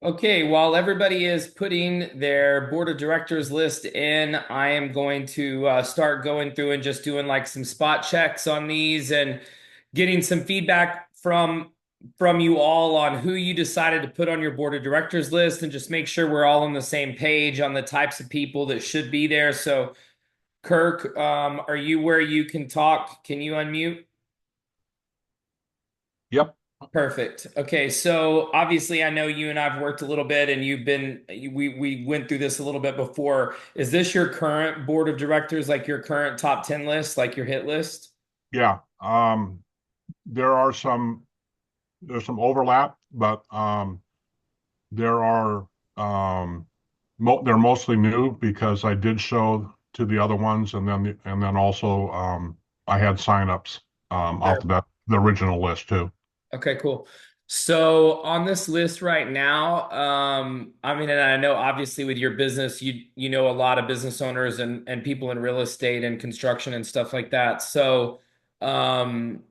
Okay, while everybody is putting their board of directors list in, I am going to start going through and just doing like some spot checks on these and getting some feedback from you all on who you decided to put on your board of directors list and just make sure we're all on the same page on the types of people that should be there. So, Kirk, are you where you can talk? Can you unmute? Yep. Perfect. Okay, so obviously I know you and I've worked a little bit and we went through this a little bit before. Is this your current board of directors, like your current top 10 list, like your hit list? Yeah. There are there's some overlap, but there are they're mostly new because I did show to the other ones, and then also I had signups off Sure. of the original list too. Okay, cool. So on this list right now, I mean, and I know obviously with your business, you know a lot of business owners and people in real estate and construction and stuff like that. So, um,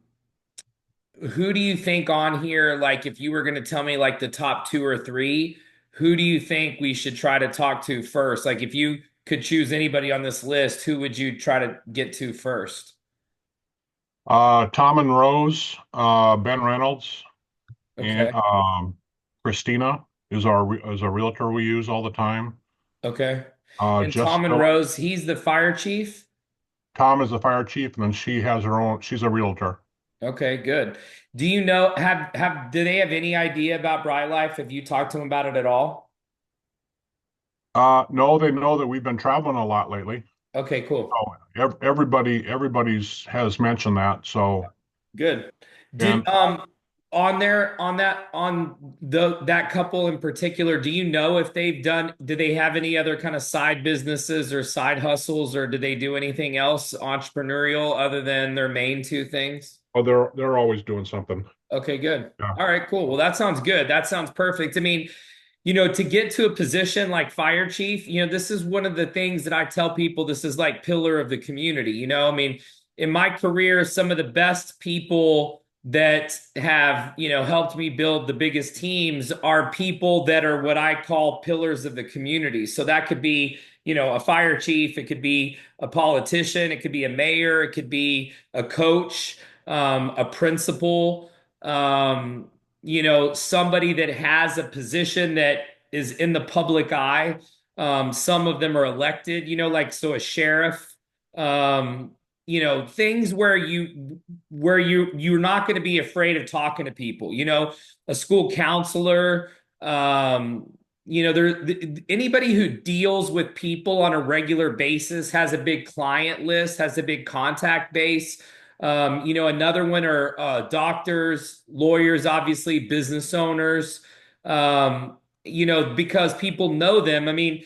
who do you think on here, like if you were going to tell me like the top two or three, who do you think we should try to talk to first? Like if you could choose anybody on this list, who would you try to get to first? Tom and Rose, Ben Reynolds, and Okay. Christina is a realtor we use all the time. Okay. And Tom and Jessica, Rose, he's the fire chief. Tom is the fire chief, and then she has her own. She's a realtor. Okay, good. Do you know, do they have any idea about Bright Life? Have you talked to them about it at all? No, they know that we've been traveling a lot lately. Okay, cool. So everybody's has mentioned that. So, Good. Did and on there on the that couple in particular, do you know if do they have any other kind of side businesses or side hustles, or do they do anything else entrepreneurial other than their main two things? oh, they're always doing something. Okay, good. Yeah. All right, cool. Well, that sounds good. That sounds perfect. I mean, to get to a position like fire chief, this is one of the things that I tell people, this is like pillar of the community. I mean, in my career, some of the best people that have, helped me build the biggest teams are people that are what I call pillars of the community. So that could be, a fire chief, it could be a politician, it could be a mayor, it could be a coach, a principal, somebody that has a position that is in the public eye. Some of them are elected, like so a sheriff, things where you're not going to be afraid of talking to people, a school counselor, anybody who deals with people on a regular basis, has a big client list, has a big contact base. Another one are doctors, lawyers, obviously, business owners, because people know them. I mean,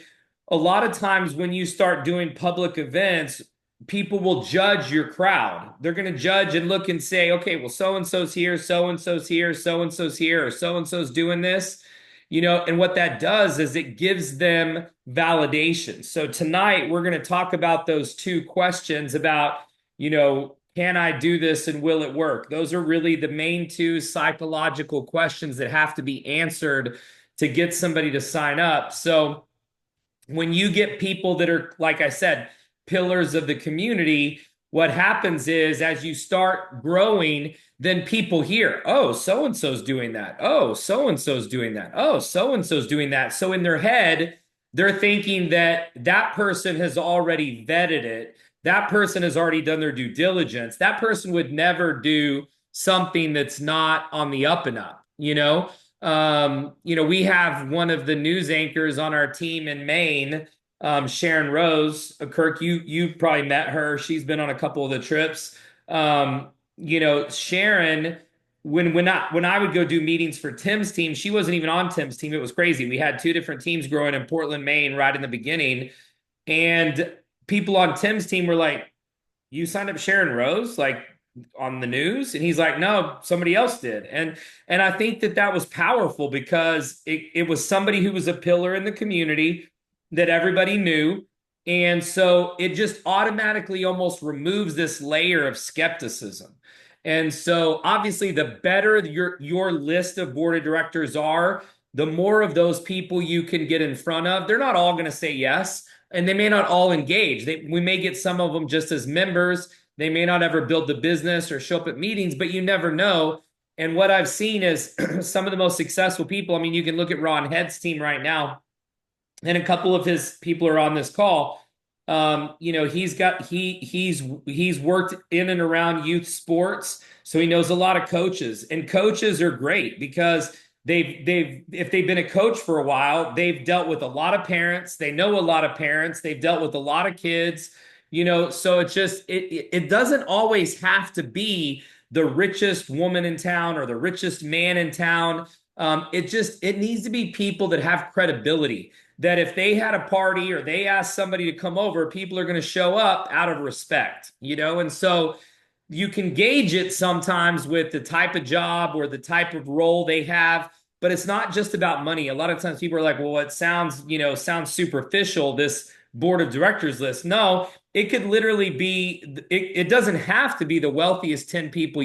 a lot of times when you start doing public events, people will judge your crowd. They're going to judge and look and say, okay, well, so and so's here, so and so's here, so and so's here, or so and so's doing this. And what that does is it gives them validation. So tonight we're going to talk about those two questions about, can I do this and will it work? Those are really the main two psychological questions that have to be answered to get somebody to sign up. So when you get people that are, like I said, pillars of the community, what happens is as you start growing, then people hear, oh, so and so's doing that. Oh, so and so's doing that. Oh, so and so's doing that. So in their head, they're thinking that that person has already vetted it. That person has already done their due diligence. That person would never do something that's not on the up and up, we have one of the news anchors on our team in Maine, Sharon Rose. Kirk, you've probably met her. She's been on a couple of the trips. Sharon, when I would go do meetings for Tim's team, she wasn't even on Tim's team. It was crazy. We had two different teams growing in Portland, Maine, right in the beginning, and people on Tim's team were like, "You signed up Sharon Rose, like on the news?" And he's like, "No, somebody else did." And I think that that was powerful because it was somebody who was a pillar in the community that everybody knew. And so it just automatically almost removes this layer of skepticism. And so obviously the better your list of board of directors are, the more of those people you can get in front of. They're not all going to say yes, and they may not all engage. We may get some of them just as members. They may not ever build the business or show up at meetings, but you never know. And what I've seen is some of the most successful people. I mean, you can look at Ron Head's team right now, and a couple of his people are on this call. He's worked in and around youth sports, so he knows a lot of coaches. And coaches are great because if they've been a coach for a while, they've dealt with a lot of parents. They know a lot of parents. They've dealt with a lot of kids. So it doesn't always have to be the richest woman in town or the richest man in town. It needs to be people that have credibility, that if they had a party or they asked somebody to come over, people are going to show up out of respect, and so you can gauge it sometimes with the type of job or the type of role they have, but it's not just about money. A lot of times people are like, well, it sounds superficial, this board of directors list. No, it could literally be, it doesn't have to be the wealthiest 10 people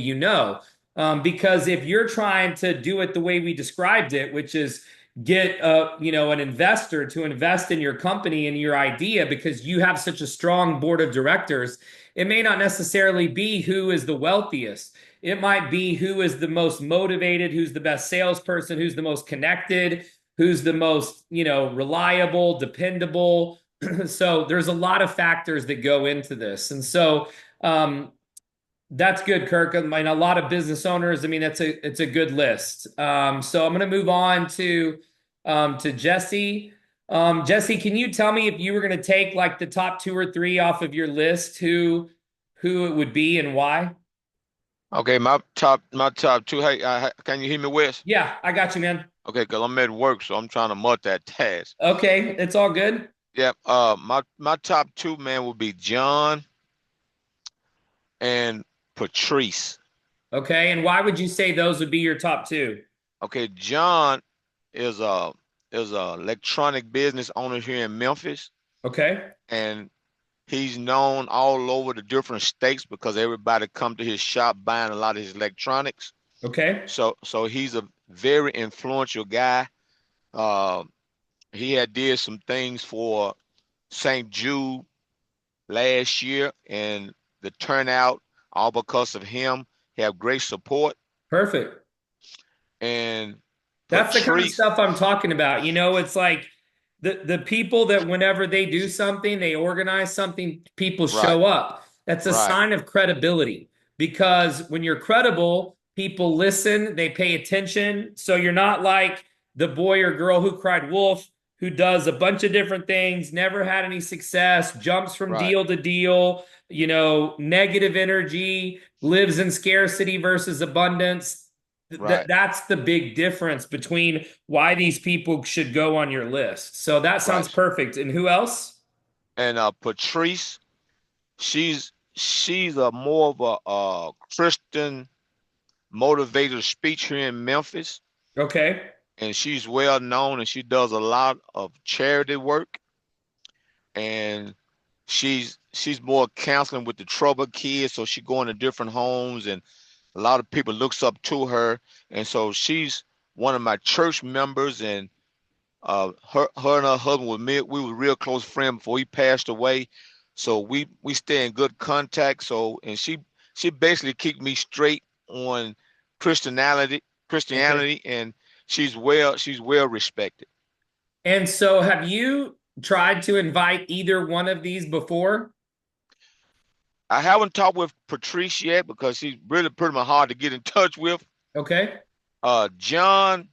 because if you're trying to do it the way we described it, which is get an investor to invest in your company and your idea because you have such a strong board of directors, it may not necessarily be who is the wealthiest. It might be who is the most motivated, who's the best salesperson, who's the most connected, who's the most, reliable, dependable. So there's a lot of factors that go into this. And so that's good, Kirk. I mean, a lot of business owners, I mean, it's a good list. So I'm going to move on to Jesse. Jesse, can you tell me if you were going to take like the top 2 or 3 off of your list, who it would be and why? Okay, my top two. Hey, can you hear me, Wes? Yeah, I got you, man. Okay, cause I'm at work, so I'm trying to multitask. Okay, it's all good. Yep. My top two, man, would be John and Patrice. Okay, and why would you say those would be your top 2? Okay, John is a electronic business owner here in Memphis, Okay, and he's known all over the different states because everybody come to his shop buying a lot of his electronics. okay, So he's a very influential guy. Uh, he had did some things for St. Jude last year, and the turnout, all because of him, he have great support. perfect. And That's the kind of Patrice, stuff I'm talking about. It's like the people that whenever they do something, they organize something, people right, show up. That's a right, sign of credibility because when you're credible, people listen, they pay attention. So you're not like the boy or girl who cried wolf, who does a bunch of different things, never had any success, jumps from right, deal to deal, negative energy, lives in scarcity versus abundance. right, That's the big difference between why these people should go on your list. So that sounds right. perfect. And who else? And Patrice, she's a more of a Christian motivator speech here in Memphis, Okay. and she's well known, and she does a lot of charity work, and she's more counseling with the troubled kids, so she going to different homes, and a lot of people looks up to her, and so she's one of my church members, and her and her husband we were real close friends before he passed away, so we stay in good contact. So and she basically kicked me straight on Christianity, Okay. Christianity, and she's well respected. And so have you tried to invite either one of these before? I haven't talked with Patrice yet because she's really pretty much hard to get in touch with. Okay. John,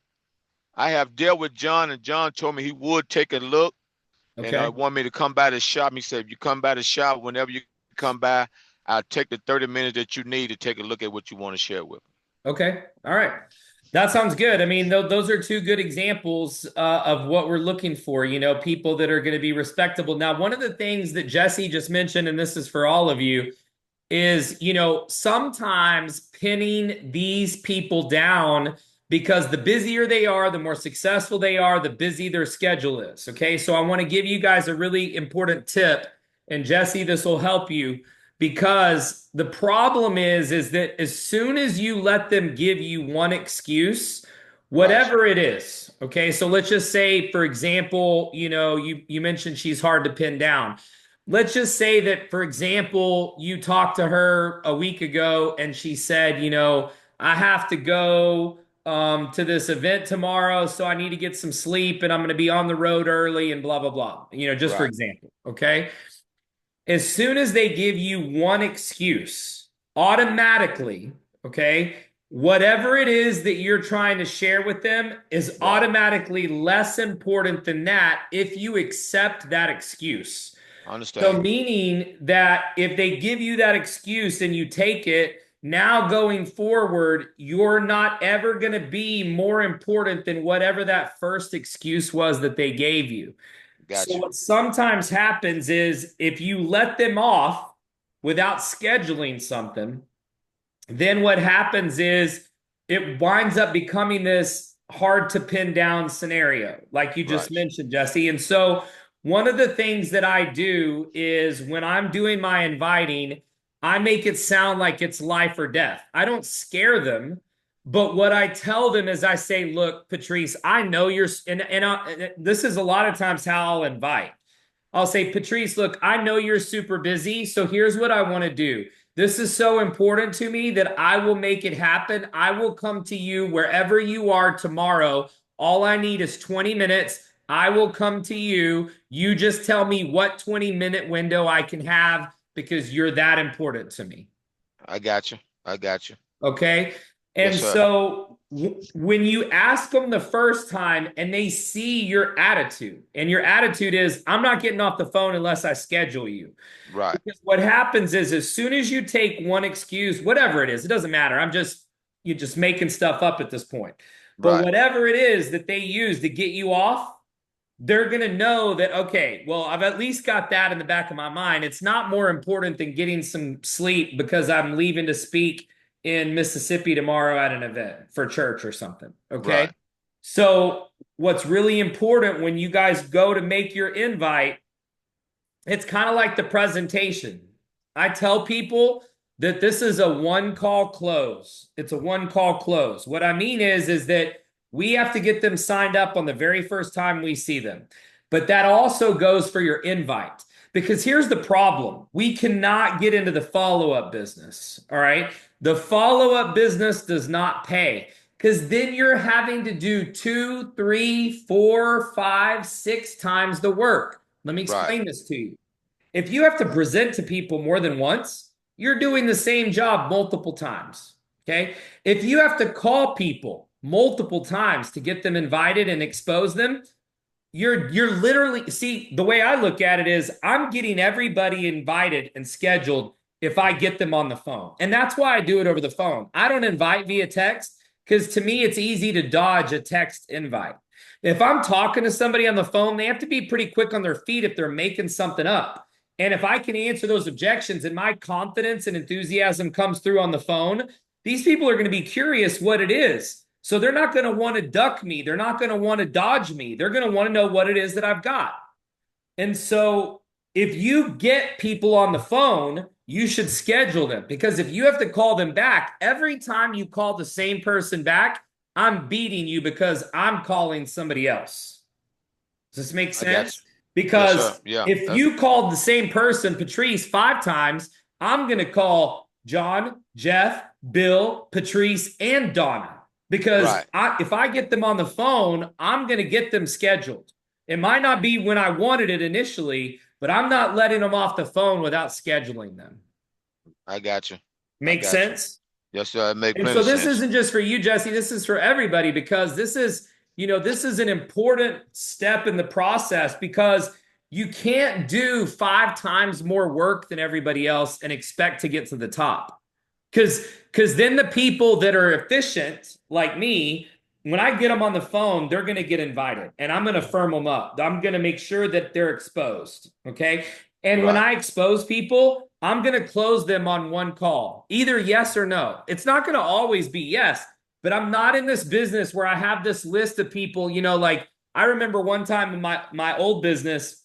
I have dealt with John, and John told me he would take a look, and Okay. want me to come by the shop. He said, if you come by the shop, whenever you come by, I'll take the 30 minutes that you need to take a look at what you want to share with me. Okay. All right. That sounds good. I mean, those are 2 good examples of what we're looking for, people that are going to be respectable. Now, one of the things that Jesse just mentioned, and this is for all of you, is, sometimes pinning these people down because the busier they are, the more successful they are, the busy their schedule is. Okay. So I want to give you guys a really important tip. And Jesse, this will help you because the problem is that as soon as you let them give you one excuse, Right, whatever it is, Okay, so let's just say, for example, you mentioned she's hard to pin down. Let's just say that, for example, you talked to her a week ago and she said, I have to go to this event tomorrow, so I need to get some sleep and I'm going to be on the road early and blah, blah, blah. Just for Right. example. Okay. As soon as they give you one excuse, automatically, okay, whatever it is that you're trying to share with them is Right. automatically less important than that if you accept that excuse. I So, understand. meaning that if they give you that excuse and you take it, now going forward, you're not ever going to be more important than whatever that first excuse was that they gave you. So Got you. what sometimes happens is if you let them off without scheduling something, then what happens is it winds up becoming this hard to pin down scenario, like you just Right. mentioned, Jesse. And so one of the things that I do is when I'm doing my inviting, I make it sound like it's life or death. I don't scare them. But what I tell them is I say, look, Patrice, I know you're, and this is a lot of times how I'll invite. I'll say, Patrice, look, I know you're super busy. So here's what I want to do. This is so important to me that I will make it happen. I will come to you wherever you are tomorrow. All I need is 20 minutes. I will come to you. You just tell me what 20-minute window I can have because you're that important to me. I got you. I got you. Okay. And Yes, sir. so when you ask them the first time and they see your attitude, and your attitude is, I'm not getting off the phone unless I schedule you. Right. Because what happens is, as soon as you take one excuse, whatever it is, it doesn't matter. You're just making stuff up at this point. But Right. whatever it is that they use to get you off, they're going to know that, okay, well, I've at least got that in the back of my mind. It's not more important than getting some sleep because I'm leaving to speak in Mississippi tomorrow at an event for church or something. Okay. Right. So, what's really important when you guys go to make your invite, it's kind of like the presentation. I tell people that this is a one call close. It's a one call close. What I mean is that we have to get them signed up on the very first time we see them. But that also goes for your invite. Because here's the problem. We cannot get into the follow-up business. All right. The follow-up business does not pay because then you're having to do 2, 3, 4, 5, 6 times the work. Let me Right. explain this to you. If you have to present to people more than once, you're doing the same job multiple times. Okay. If you have to call people multiple times to get them invited and expose them, you're literally, see, the way I look at it is I'm getting everybody invited and scheduled if I get them on the phone. And that's why I do it over the phone. I don't invite via text because to me it's easy to dodge a text invite. If I'm talking to somebody on the phone, they have to be pretty quick on their feet if they're making something up. And if I can answer those objections and my confidence and enthusiasm comes through on the phone, these people are going to be curious what it is. So they're not going to want to duck me. They're not going to want to dodge me. They're going to want to know what it is that I've got. And so if you get people on the phone, you should schedule them because if you have to call them back, every time you call the same person back, I'm beating you because I'm calling somebody else. Does this make I got sense? you. Yes, sir. Because Yeah. if you called the same person, Patrice, 5 times, I'm going to call John, Jeff, Bill, Patrice, and Donna. Because Right. if I get them on the phone, I'm going to get them scheduled. It might not be when I wanted it initially, but I'm not letting them off the phone without scheduling them. I got you. Make got you. sense? Yes, sir. It make And plenty so this sense. isn't just for you, Jesse. This is for everybody because this is an important step in the process because you can't do 5 times more work than everybody else and expect to get to the top. Because then the people that are efficient, like me, when I get them on the phone, they're going to get invited and I'm going to firm them up. I'm going to make sure that they're exposed. Okay. And when Right. I expose people, I'm going to close them on one call, either yes or no. It's not going to always be yes, but I'm not in this business where I have this list of people, like I remember one time in my old business,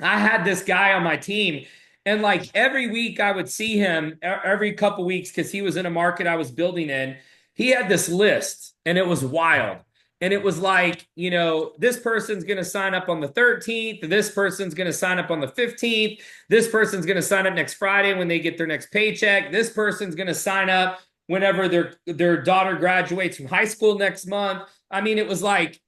I had this guy on my team and like every week I would see him every couple weeks because he was in a market I was building in. He had this list and it was wild. And it was like, this person's going to sign up on the 13th. This person's going to sign up on the 15th. This person's going to sign up next Friday when they get their next paycheck. This person's going to sign up whenever their daughter graduates from high school next month. I mean, it was like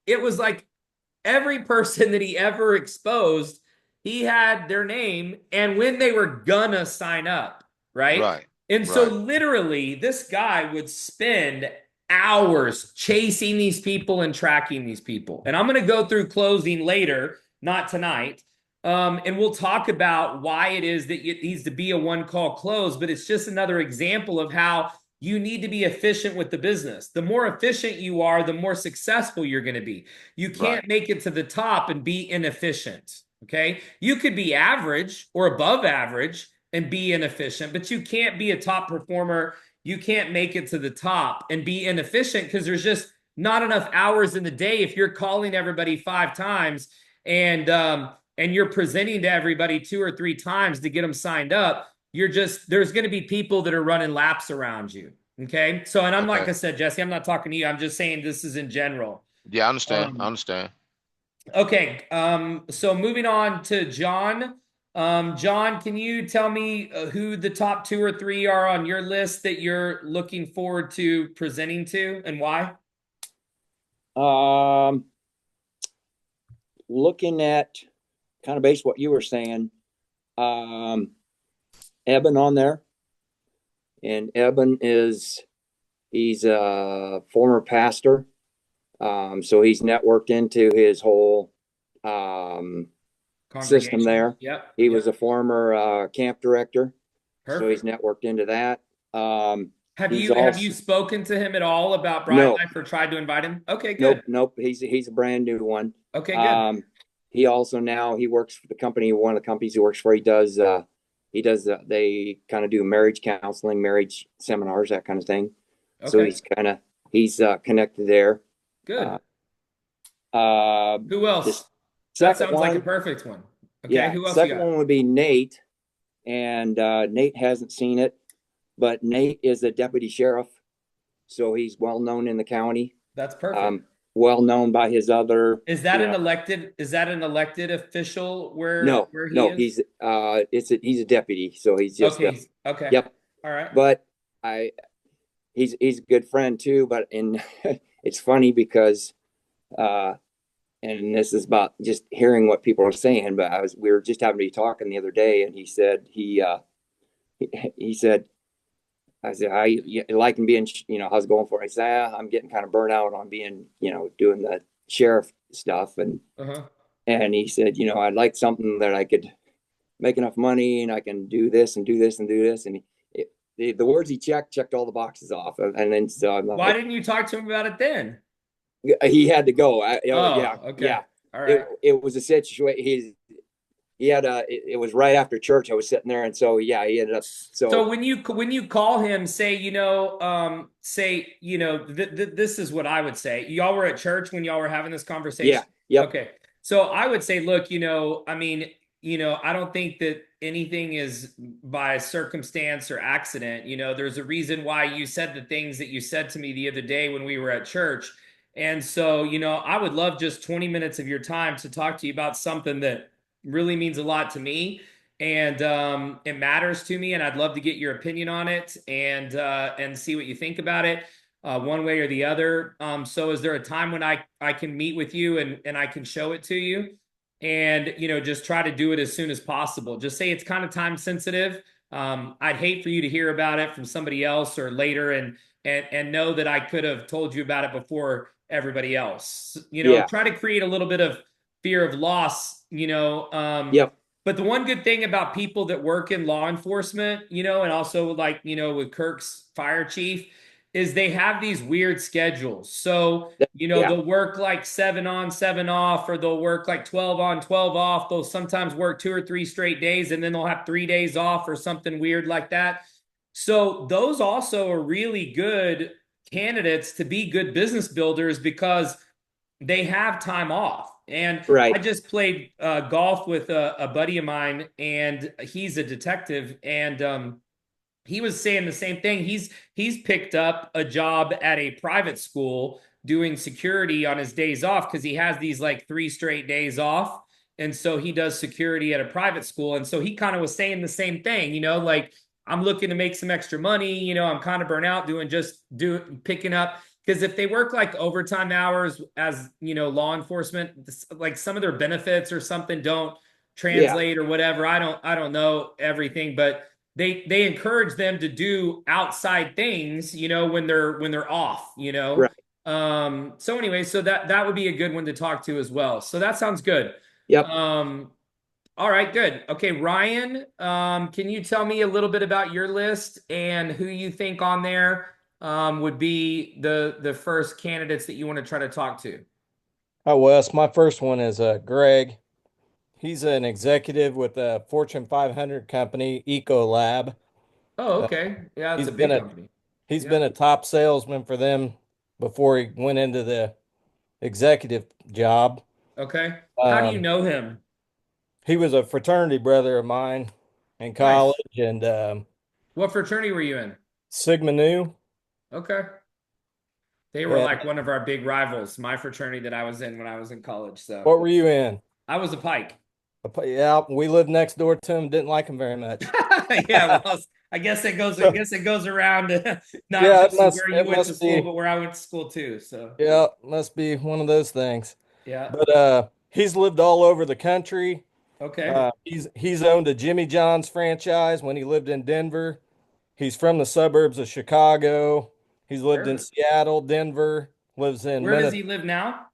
every person that he ever exposed, he had their name and when they were gonna sign up, right? Right. And so Right. literally this guy would spend hours chasing these people and tracking these people. And I'm going to go through closing later, not tonight. And we'll talk about why it is that it needs to be a one call close, but it's just another example of how you need to be efficient with the business. The more efficient you are, the more successful you're going to be. You can't Right. make it to the top and be inefficient. Okay. You could be average or above average and be inefficient, but you can't be a top performer. You can't make it to the top and be inefficient because there's just not enough hours in the day. If you're calling everybody 5 times and you're presenting to everybody 2 or 3 times to get them signed up, there's going to be people that are running laps around you. Okay. So, and I'm like Okay. I said, Jesse, I'm not talking to you. I'm just saying this is in general. Yeah, I understand. Um, I understand. Okay. So moving on to John. John, can you tell me who the top 2 or 3 are on your list that you're looking forward to presenting to and why? Looking at kind of based what you were saying, Eben on there, and Eben he's a former pastor, so he's networked into his whole system there. Yep. He was a former camp director, so he's Perfect. networked into that. Have he's you spoken to him at all about Bright No. Life or tried to invite him? Okay, good. Nope. He's a brand new one. Okay, good. He also now he works for the company. One of the companies he works for, they kind of do marriage counseling, marriage seminars, that kind of thing. So Okay, he's connected there. good. Uh, Who else? That second sounds like a one, perfect one. Okay, yeah. who else you Second got? one would be Nate, and Nate hasn't seen it, but Nate is a deputy sheriff, so he's well known in the county. That's perfect. Well known by his other. Is that an elected official No, where he no, is? he's a deputy, so he's just Okay, okay. yep. All right. But he's a good friend too. But it's funny because and this is about just hearing what people are saying. But we were just having to be talking the other day, and he said he said, I said, I like him being, how's it going for it? I said, I'm getting kind of burnt out on being, doing the sheriff stuff. And he said, I'd like something that I could make enough money and I can do this and do this and do this. And the words he checked all the boxes off. And then so I'm Why didn't you talk to him about it then? he had to go. Okay. Yeah. All right. It was a situation. It was right after church. I was sitting there, and so yeah, he ended up. So when you call him, say this is what I would say. Y'all were at church when y'all were having this conversation. Yeah. Yep. Okay. So I would say, look, I don't think that anything is by circumstance or accident. There's a reason why you said the things that you said to me the other day when we were at church. And so, I would love just 20 minutes of your time to talk to you about something that really means a lot to me and it matters to me, and I'd love to get your opinion on it and see what you think about it one way or the other. So is there a time when I can meet with you and I can show it to you and just try to do it as soon as possible? Just say it's kind of time sensitive. I'd hate for you to hear about it from somebody else or later and know that I could have told you about it before everybody else. Try to create a little bit of fear of loss, Yep. But the one good thing about people that work in law enforcement, and also with Kirk's fire chief, is they have these weird schedules. So, they'll work like 7 on, 7 off, or they'll work like 12 on, 12 off. They'll sometimes work 2 or 3 straight days, and then they'll have 3 days off or something weird like that. So those also are really good candidates to be good business builders because they have time off. And right. I just played golf with a buddy of mine, and he's a detective, and he was saying the same thing. He's picked up a job at a private school doing security on his days off because he has these like 3 straight days off. And so he does security at a private school. And so he kind of was saying the same thing, like I'm looking to make some extra money. I'm kind of burnt out picking up. Because if they work like overtime hours as, law enforcement, like some of their benefits or something don't translate or whatever. I don't know everything, but they encourage them to do outside things, when they're off, Right. So anyway, so that would be a good one to talk to as well. So that sounds good. Yep. All right, good. Okay, Ryan, can you tell me a little bit about your list and who you think on there would be the first candidates that you want to try to talk to? Oh, Wes, my first one is Greg. He's an executive with a Fortune 500 company, Ecolab. Oh, okay. Yeah, it's He's a big been company. He's Yeah. been a top salesman for them before he went into the executive job. Okay. How do you Um, know him? he was a fraternity brother of mine in Nice. college, and What fraternity were you in? Sigma Nu. Okay. They were Yeah. like one of our big rivals, my fraternity that I was in when I was in college. So What were you in? I was a Pike. Yeah, we lived next door to him. Didn't like him very much. Yeah, well, I guess it goes around not Yeah, just where you it went to must school, be. but where I went to school too. So Yeah, must be one of those things. yeah. But he's lived all over the country. Okay. He's owned a Jimmy John's franchise when he lived in Denver. He's from the suburbs of Chicago. He's lived in Where Seattle, Denver, lives in where does Minnesota. he live now?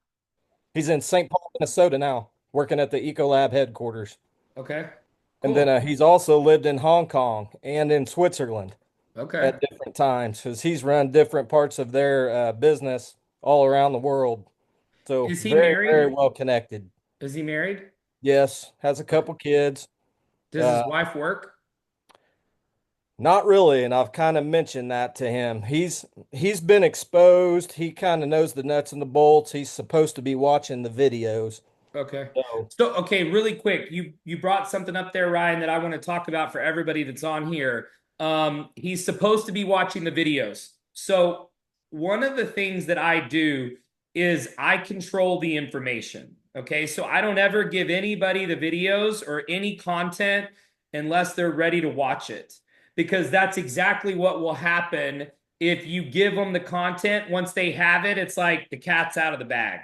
He's in St. Paul, Minnesota now, working at the Ecolab headquarters. Okay. And Cool. then he's also lived in Hong Kong and in Switzerland Okay. at different times because he's run different parts of their business all around the world. So Is he very, very married? well connected. Is he married? Yes, has a couple kids. Does Uh, his wife work? Not really, and I've kind of mentioned that to him. He's been exposed. He kind of knows the nuts and the bolts. He's supposed to be watching the videos. Okay. So, So, okay, really quick, you brought something up there, Ryan, that I want to talk about for everybody that's on here. He's supposed to be watching the videos. So, one of the things that I do is I control the information. Okay, so I don't ever give anybody the videos or any content unless they're ready to watch it, because that's exactly what will happen if you give them the content. Once they have it, it's like the cat's out of the bag.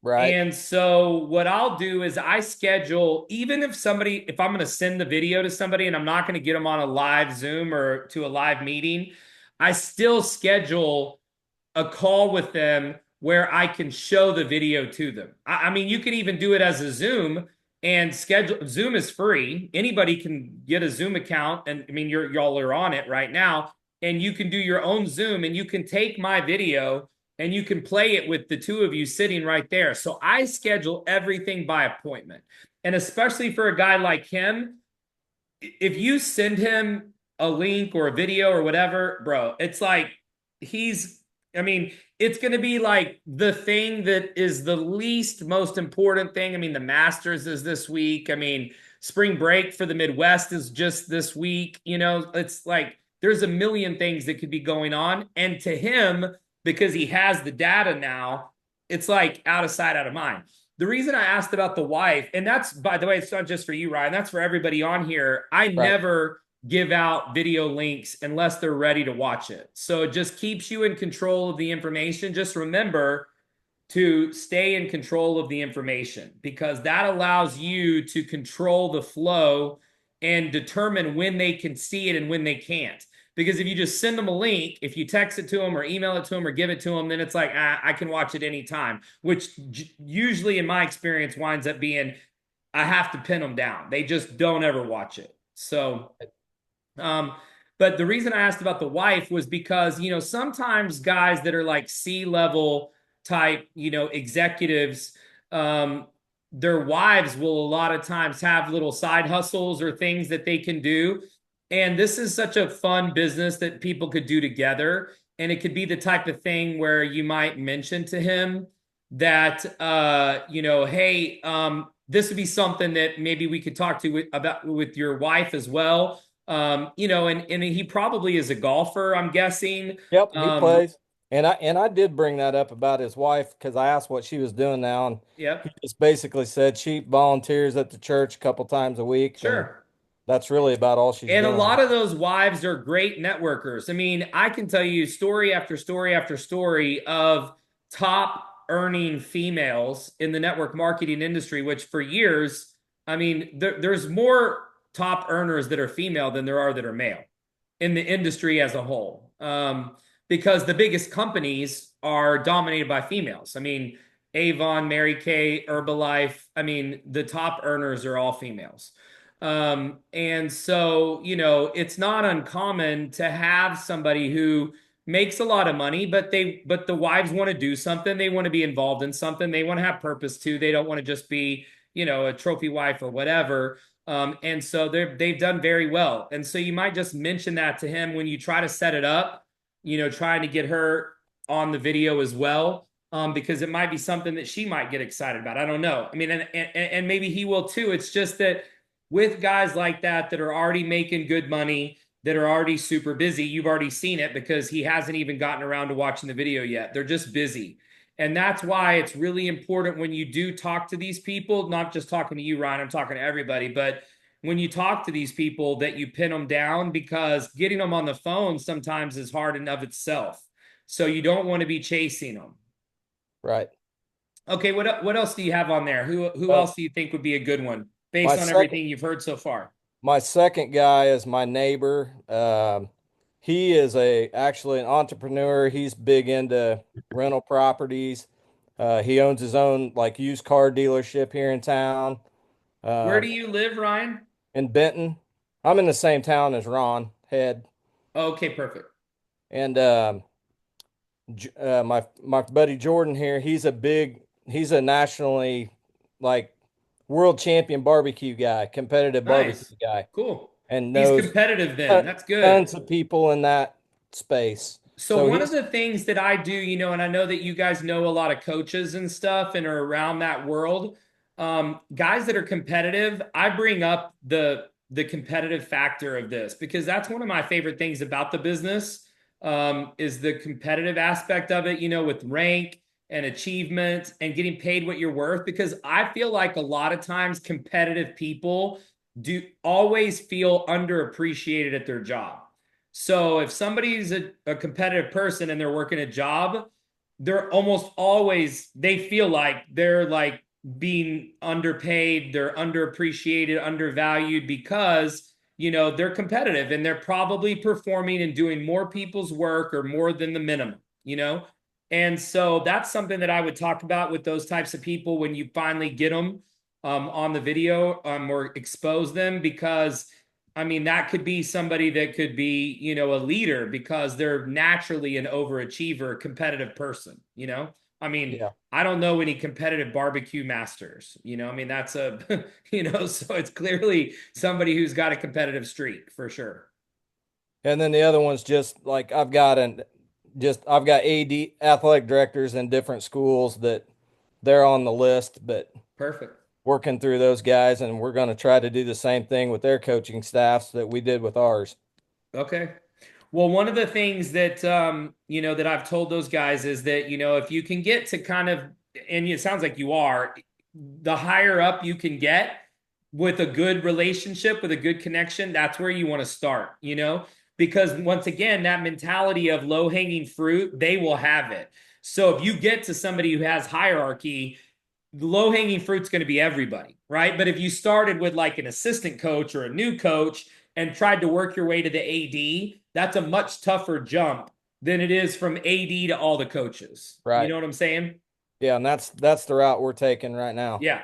right, And so what I'll do is I schedule, even if I'm going to send the video to somebody and I'm not going to get them on a live Zoom or to a live meeting, I still schedule a call with them where I can show the video to them. I mean, you can even do it as a Zoom and schedule. Zoom is free. Anybody can get a Zoom account. And I mean, y'all are on it right now, and you can do your own Zoom and you can take my video and you can play it with the two of you sitting right there. So I schedule everything by appointment. And especially for a guy like him, if you send him a link or a video or whatever, bro, it's like it's going to be like the thing that is the least most important thing. I mean, the Masters is this week. I mean, spring break for the Midwest is just this week. It's like there's a million things that could be going on. And to him, because he has the data now, it's like out of sight, out of mind. The reason I asked about the wife, and that's, by the way, it's not just for you, Ryan, that's for everybody on here. I never give out video links unless they're ready to watch it. So it just keeps you in control of the information. Just remember to stay in control of the information, because that allows you to control the flow and determine when they can see it and when they can't. Because if you just send them a link, if you text it to them or email it to them or give it to them, then it's like, I can watch it anytime, which usually in my experience winds up being, I have to pin them down. They just don't ever watch it. So, but the reason I asked about the wife was because, sometimes guys that are like C-level type, executives, their wives will a lot of times have little side hustles or things that they can do. And this is such a fun business that people could do together. And it could be the type of thing where you might mention to him that, hey, this would be something that maybe we could talk to about with your wife as well. And he probably is a golfer, I'm guessing. yep, he plays, And I did bring that up about his wife because I asked what she was doing now, and he Yep. just basically said she volunteers at the church a couple times a week, and Sure. that's really about all she's And a doing. lot of those wives are great networkers. I mean, I can tell you story after story after story of top earning females in the network marketing industry, which for years, I mean, there's more top earners that are female than there are that are male in the industry as a whole. Because the biggest companies are dominated by females. I mean, Avon, Mary Kay, Herbalife. I mean, the top earners are all females. And so, you know, it's not uncommon to have somebody who makes a lot of money, but the wives want to do something. They want to be involved in something. They want to have purpose too. They don't want to just be, you know, a trophy wife or whatever. And so they've done very well. And so you might just mention that to him when you try to set it up, you know, trying to get her on the video as well. Because it might be something that she might get excited about. I don't know. I mean, and maybe he will too. It's just that with guys like that that are already making good money, that are already super busy, you've already seen it because he hasn't even gotten around to watching the video yet. They're just busy. And that's why it's really important when you do talk to these people, not just talking to you, Ryan, I'm talking to everybody, but when you talk to these people that you pin them down, because getting them on the phone sometimes is hard in of itself. So you don't want to be chasing them. Right. Okay, what else do you have on there? Who Well, else do you think would be a good one my based on second everything you've heard so far? my second guy is my neighbor. He is actually an entrepreneur. He's big into rental properties. He owns his own like used car dealership here in town. Where do Um, you live, Ryan? in Benton. I'm in the same town as Ron Head, Okay, perfect. and my buddy Jordan here. He's a nationally like world champion barbecue guy, competitive barbecue Nice. guy, Cool. and He's knows competitive then. ton- That's good. tons of people in that space. So So one of he's the things that I do, you know, and I know that you guys know a lot of coaches and stuff and are around that world. Guys that are competitive, I bring up the competitive factor of this because that's one of my favorite things about the business, is the competitive aspect of it, you know, with rank and achievement and getting paid what you're worth. Because I feel like a lot of times competitive people do always feel underappreciated at their job. So if somebody's a competitive person and they're working a job, they're almost always, they feel like they're like being underpaid, they're underappreciated, undervalued because, you know, they're competitive and they're probably performing and doing more people's work or more than the minimum, you know? And so that's something that I would talk about with those types of people when you finally get them on the video, or expose them, because I mean, that could be somebody that could be, you know, a leader because they're naturally an overachiever, competitive person, you know? I mean, yeah. I don't know any competitive barbecue masters, you know? I mean, that's a, you know, so it's clearly somebody who's got a competitive streak for sure. And then the other one's just like I've got AD athletic directors in different schools that they're on the list, but Perfect. working through those guys, and we're going to try to do the same thing with their coaching staffs that we did with ours. Okay. Well, one of the things that you know, that I've told those guys is that, you know, if you can get to kind of, and it sounds like you are, the higher up you can get with a good relationship, with a good connection, that's where you want to start, you know? Because once again, that mentality of low-hanging fruit, they will have it. So if you get to somebody who has hierarchy, low-hanging fruit's going to be everybody, right? But if you started with like an assistant coach or a new coach and tried to work your way to the AD, that's a much tougher jump than it is from AD to all the coaches. You Right. know what I'm saying? Yeah, and that's the route we're taking right now. Yeah.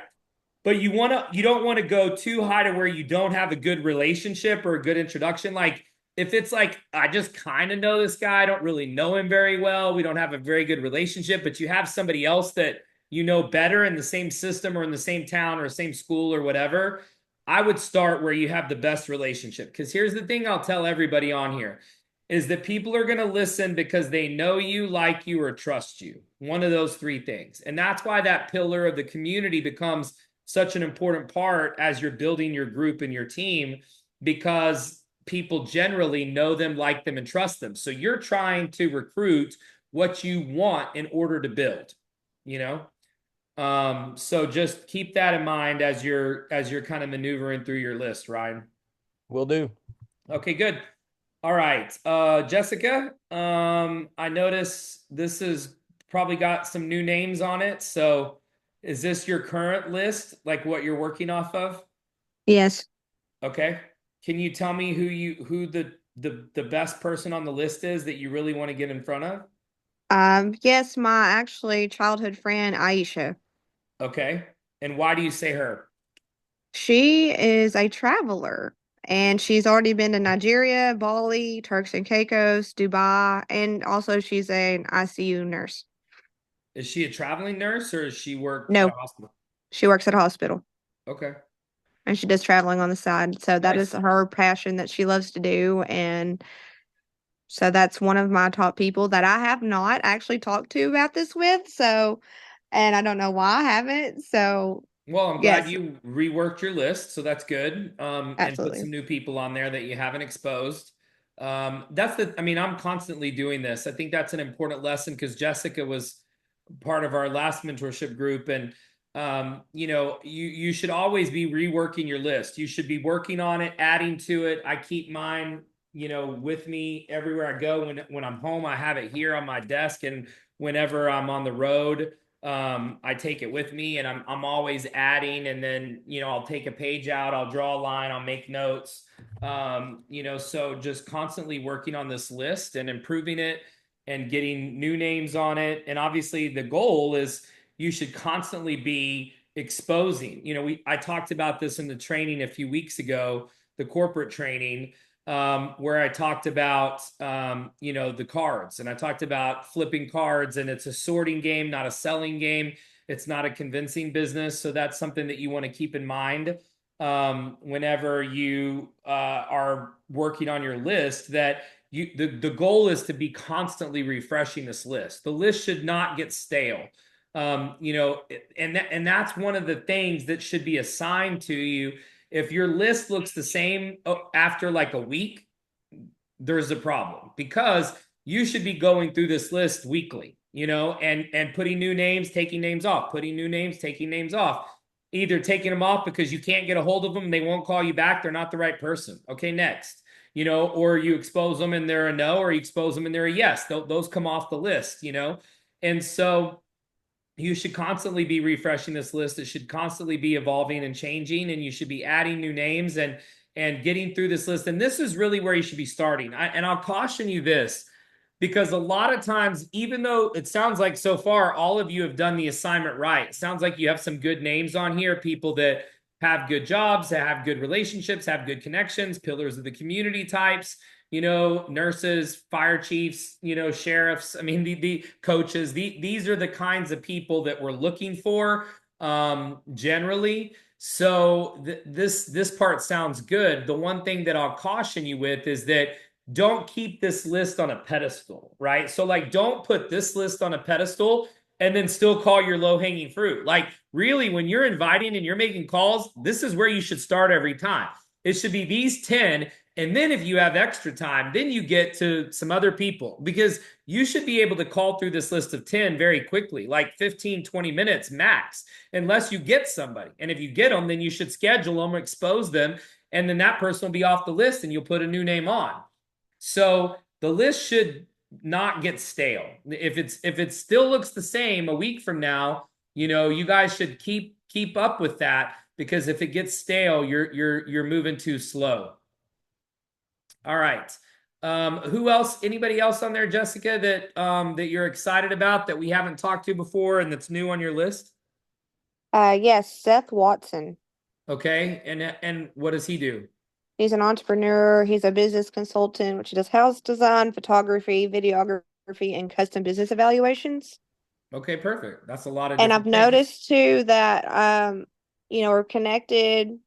But you don't want to go too high to where you don't have a good relationship or a good introduction. Like if it's like, I just kind of know this guy, I don't really know him very well, we don't have a very good relationship, but you have somebody else that you know better in the same system or in the same town or same school or whatever, I would start where you have the best relationship. Because here's the thing I'll tell everybody on here is that people are going to listen because they know you, like you, or trust you. One of those three things. And that's why that pillar of the community becomes such an important part as you're building your group and your team, because people generally know them, like them, and trust them. So you're trying to recruit what you want in order to build, you know? So just keep that in mind as you're kind of maneuvering through your list, Ryan. Will do. Okay, good. All right. Jessica, I notice this has probably got some new names on it. So is this your current list, like what you're working off of? Yes. Okay. Can you tell me who the best person on the list is that you really want to get in front of? Yes, my actually childhood friend Aisha. Okay. And why do you say her? She is a traveler and she's already been to Nigeria, Bali, Turks and Caicos, Dubai, and also she's an ICU nurse. Is she a traveling nurse or does she work at a No, hospital? she works at a hospital Okay. and she does traveling on the side. So that is Nice. her passion that she loves to do. And so that's one of my top people that I have not actually talked to about this with. So, and I don't know why I haven't. So, Well, I'm glad yes, you reworked your list, so that's good. And put absolutely. some new people on there that you haven't exposed. I mean, I'm constantly doing this. I think that's an important lesson because Jessica was part of our last mentorship group, and you should always be reworking your list. You should be working on it, adding to it. I keep mine, with me everywhere I go. When I'm home, I have it here on my desk, and whenever I'm on the road, I take it with me, and I'm always adding, and then I'll take a page out, I'll draw a line, I'll make notes. So just constantly working on this list and improving it and getting new names on it. And obviously the goal is you should constantly be exposing. I talked about this in the training a few weeks ago, the corporate training, where I talked about the cards, and I talked about flipping cards, and it's a sorting game, not a selling game. It's not a convincing business. So that's something that you want to keep in mind whenever you are working on your list, that the goal is to be constantly refreshing this list. The list should not get stale. And that's one of the things that should be assigned to you. If your list looks the same after like a week, there's a problem, because you should be going through this list weekly, and putting new names, taking names off, putting new names, taking names off, either taking them off because you can't get a hold of them and they won't call you back, they're not the right person. Okay, next. Or you expose them and they're a no, or you expose them and they're a yes. Those come off the list. And so you should constantly be refreshing this list. It should constantly be evolving and changing, and you should be adding new names and getting through this list. And this is really where you should be starting. And I'll caution you this, because a lot of times, even though it sounds like so far all of you have done the assignment right, it sounds like you have some good names on here, people that have good jobs, that have good relationships, have good connections, pillars of the community types, nurses, fire chiefs, sheriffs. I mean, the coaches, these are the kinds of people that we're looking for generally. So this part sounds good. The one thing that I'll caution you with is that don't keep this list on a pedestal, right? So like, don't put this list on a pedestal and then still call your low-hanging fruit. Like, really, when you're inviting and you're making calls, this is where you should start every time. It should be these 10. And then if you have extra time, then you get to some other people, because you should be able to call through this list of 10 very quickly, like 15, 20 minutes max, unless you get somebody. And if you get them, then you should schedule them, expose them, and then that person will be off the list and you'll put a new name on. So the list should not get stale. If it still looks the same a week from now, you guys should keep up with that, because if it gets stale, you're moving too slow. All right. Who else? Anybody else on there, Jessica, that you're excited about that we haven't talked to before and that's new on your list? Yes, Seth Watson. Okay. And what does he do? He's an entrepreneur. He's a business consultant, which does house design, photography, videography, and custom business evaluations. Okay, perfect. That's a lot of And different I've things. noticed too that we're connected,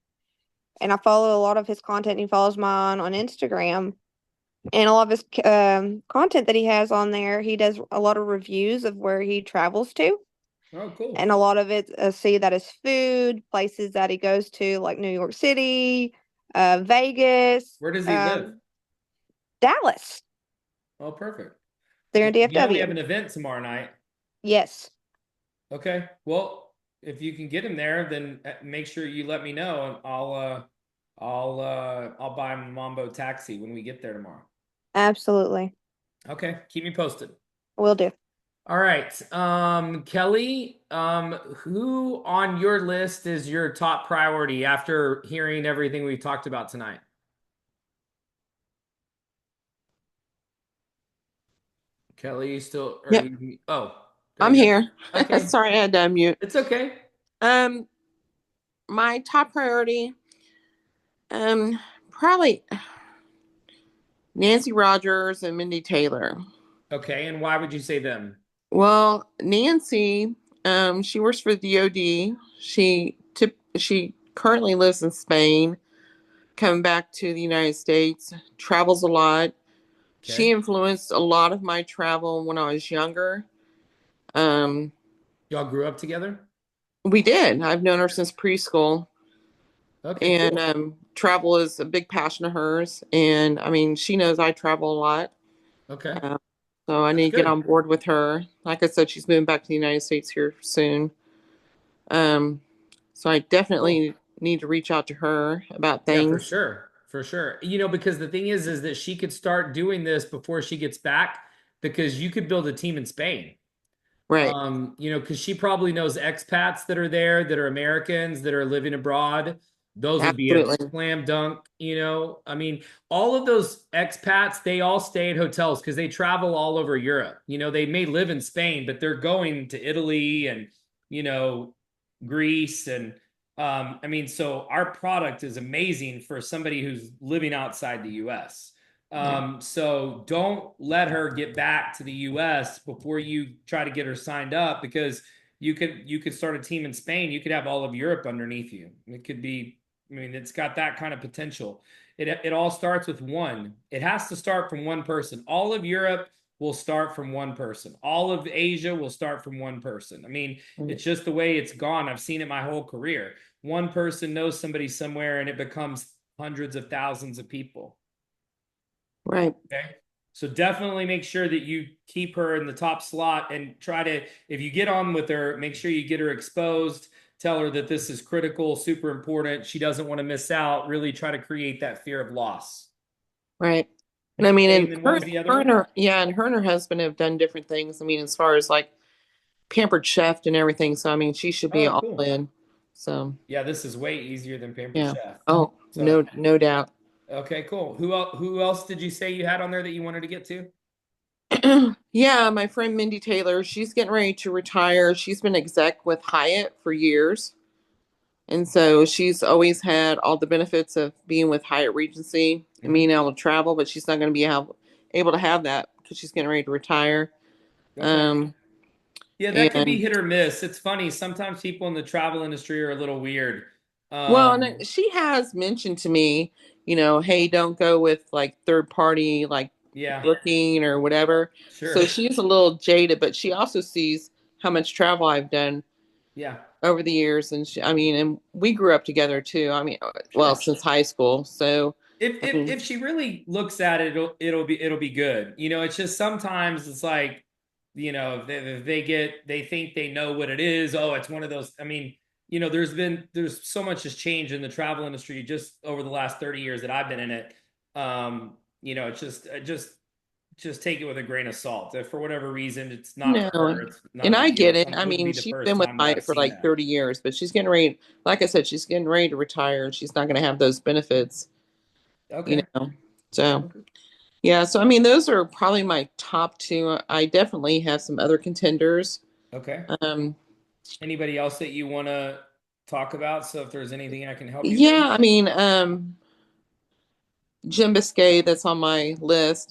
and I follow a lot of his content. He follows mine on Instagram, and a lot of his content that he has on there, he does a lot of reviews of where he travels to. Oh, cool. And a lot of it, see that is food, places that he goes to, like New York City, Vegas. Where does he live? Dallas. Oh, perfect. They're in You know we have DFW. an event tomorrow night. Yes. Okay. Well, if you can get him there, then make sure you let me know, and I'll buy him a Mambo taxi when we get there tomorrow. Absolutely. Okay. Keep me posted. Will do. All right. Kelly, who on your list is your top priority after hearing everything we've talked about tonight? Kelly, you still are Yep. you, oh, I'm there you go. here. Okay. Sorry, I had to unmute. It's okay. My top priority, probably Nancy Rogers and Mindy Taylor. Okay, and why would you say them? Well, Nancy, she works for the DoD. She currently lives in Spain, coming back to the United States, travels a lot. She Okay. influenced a lot of my travel when I was younger. Um, Y'all grew up together? we did. I've known her since preschool. Okay, And cool. travel is a big passion of hers. And I mean, she knows I travel a lot. Okay. So I That's need to get good. on board with her. Like I said, she's moving back to the United States here soon. So I definitely need to reach out to her about Yeah, for things. sure. For sure. You know, because the thing is that she could start doing this before she gets back, because you could build a team in Spain. Right. You know, because she probably knows expats that are there, that are Americans, that are living abroad. Those would be a Absolutely. slam dunk, you know. I mean, all of those expats, they all stay at hotels because they travel all over Europe. You know, they may live in Spain, but they're going to Italy and, you know, Greece. And I mean, so our product is amazing for somebody who's living outside the US. So don't let her get back to the US before you try to get her signed up, because you could start a team in Spain. You could have all of Europe underneath you. It could be, I mean, it's got that kind of potential. It all starts with one. It has to start from one person. All of Europe will start from one person. All of Asia will start from one person. I mean, it's just the way it's gone. I've seen it my whole career. One person knows somebody somewhere and it becomes hundreds of thousands of people. Right. Okay. So definitely make sure that you keep her in the top slot, and try to, if you get on with her, make sure you get her exposed. Tell her that this is critical, super important. She doesn't want to miss out. Really try to create that fear of loss. Right. And I mean, Okay, and and then what was the other her one? and her, yeah, and her husband have done different things. I mean, as far as like Pampered Chef and everything. So I mean, she should be Oh, all cool. in. So Yeah, this is way easier than Pampered yeah. Chef. Oh, So, no doubt. okay, cool. Who else did you say you had on there that you wanted to get to? Yeah, my friend Mindy Taylor, she's getting ready to retire. She's been exec with Hyatt for years. And so she's always had all the benefits of being with Hyatt Regency and being able to travel, but she's not going to be able to have that because she's getting ready to retire. Okay. Yeah, that could be And hit or miss. It's funny. Sometimes people in the travel industry are a little weird. well, and she has mentioned to me, hey, don't go with like third party, like Yeah, booking or whatever. sure. So she's a little jaded, but she also sees how much travel I've done Yeah. over the years. And I mean, and we grew up together too. I mean, well, since high school. So If she really looks at it, it'll be good. You know, it's just sometimes it's like, you know, they think they know what it is. Oh, it's one of those. I mean, you know, there's so much has changed in the travel industry just over the last 30 years that I've been in it. You know, it's just take it with a grain of salt. If for whatever reason it's not no, for her, it's not and a I big deal. get it. It I wouldn't mean, be the she's first been with time that I've Hyatt for seen like that. 30 years, but she's getting ready. Like I said, she's getting ready to retire. She's not going to have those benefits, Okay. So, yeah. So, I mean, those are probably my top two. I definitely have some other contenders. Okay. Um, Anybody else that you want to talk about? So if there's anything I can help you with. yeah. I mean, Jim Biscay, that's on my list.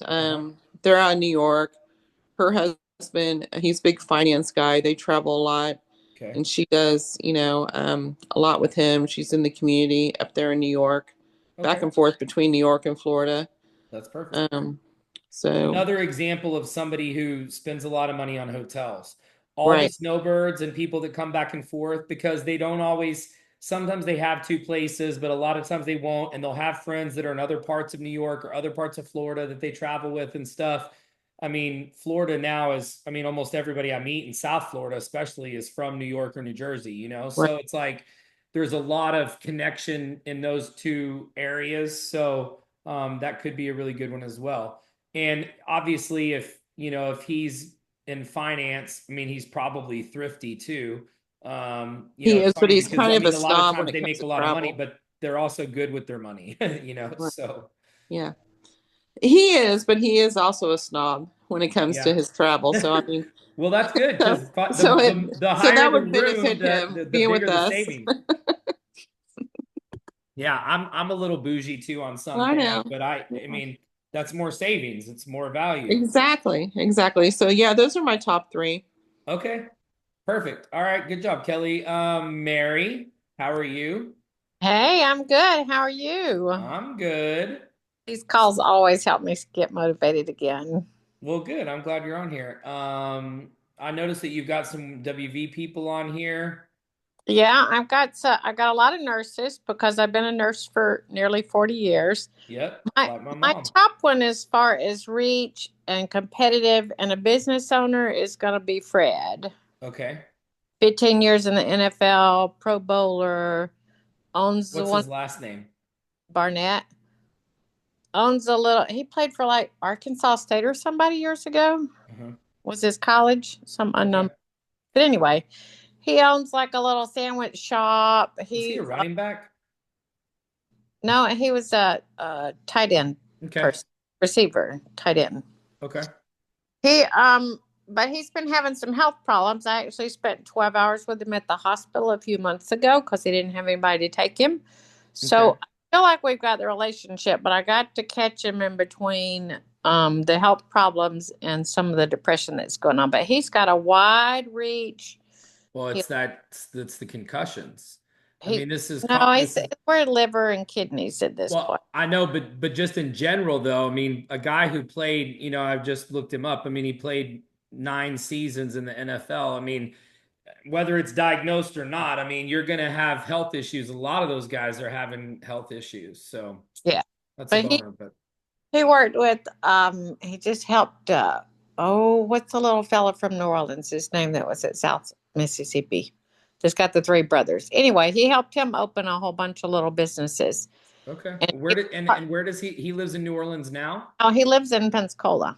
They're out of New York. Her husband, he's a big finance guy. They travel a lot. Okay. And she does, a lot with him. She's in the community up there in New York, back Okay. and forth between New York and Florida. That's perfect. So Another example of somebody who spends a lot of money on hotels. All the right, snowbirds and people that come back and forth, because they don't always, sometimes they have two places, but a lot of times they won't. And they'll have friends that are in other parts of New York or other parts of Florida that they travel with and stuff. I mean, Florida now is, I mean, almost everybody I meet in South Florida, especially, is from New York or New Jersey, you know? Right. So it's like there's a lot of connection in those two areas. So that could be a really good one as well. And obviously, if, you know, if he's in finance, I mean, he's probably thrifty too. You know, He it's is, but funny he's because kind I of a mean, a lot of snob when times it they comes make to a lot of money, travel. but they're also good with their money, you know? Right. So Yeah. He is, but he is also a snob when it comes to yeah. his travel. So I mean, Well, that's good so, because so it the so higher that the would room, benefit him the being with bigger the us. savings. Yeah, I'm a little bougie too on some I things, know. but I Yeah. mean that's more savings. It's more value. Exactly. Exactly. So yeah, those are my top three. Okay, perfect. All right, good job, Kelly. Mary, how are you? Hey, I'm good. How are you? I'm good. These calls always help me get motivated again. Well, good. I'm glad you're on here. I noticed that you've got some WV people on here. Yeah, I've got a lot of nurses because I've been a nurse for nearly 40 years. Yep, My like my my mom. top one as far as reach and competitive and a business owner is going to be Fred. Okay. 15 years in the NFL, Pro Bowler, owns the What's one his last name? Barnett. Owns a little he played for like Arkansas State or somebody years ago. Uh-huh. Was his college some Okay. unknown. But anyway, he owns like a little sandwich shop. Was he a He running back? no, he was a tight end Okay. person, receiver, tight end. Okay. He but he's been having some health problems. I actually spent 12 hours with him at the hospital a few months ago because he didn't have anybody to take him. So Okay. I feel like we've got the relationship, but I got to catch him in between the health problems and some of the depression that's going on. But he's got a wide reach. Well, He that's the concussions. I he mean, this is no, this he's is we're liver and kidneys at this point. well, I know, but just in general though, I mean, a guy who played, you know, I've just looked him up. I mean, he played 9 seasons in the NFL. I mean, whether it's diagnosed or not, I mean, you're going to have health issues. A lot of those guys are having health issues. So Yeah. that's a But bummer, but he worked with he just helped oh, what's the little fella from New Orleans? His name that was at South Mississippi. Just got the three brothers. Anyway, he helped him open a whole bunch of little businesses. okay. And And where does he lives in New Orleans now? oh, he lives in Pensacola.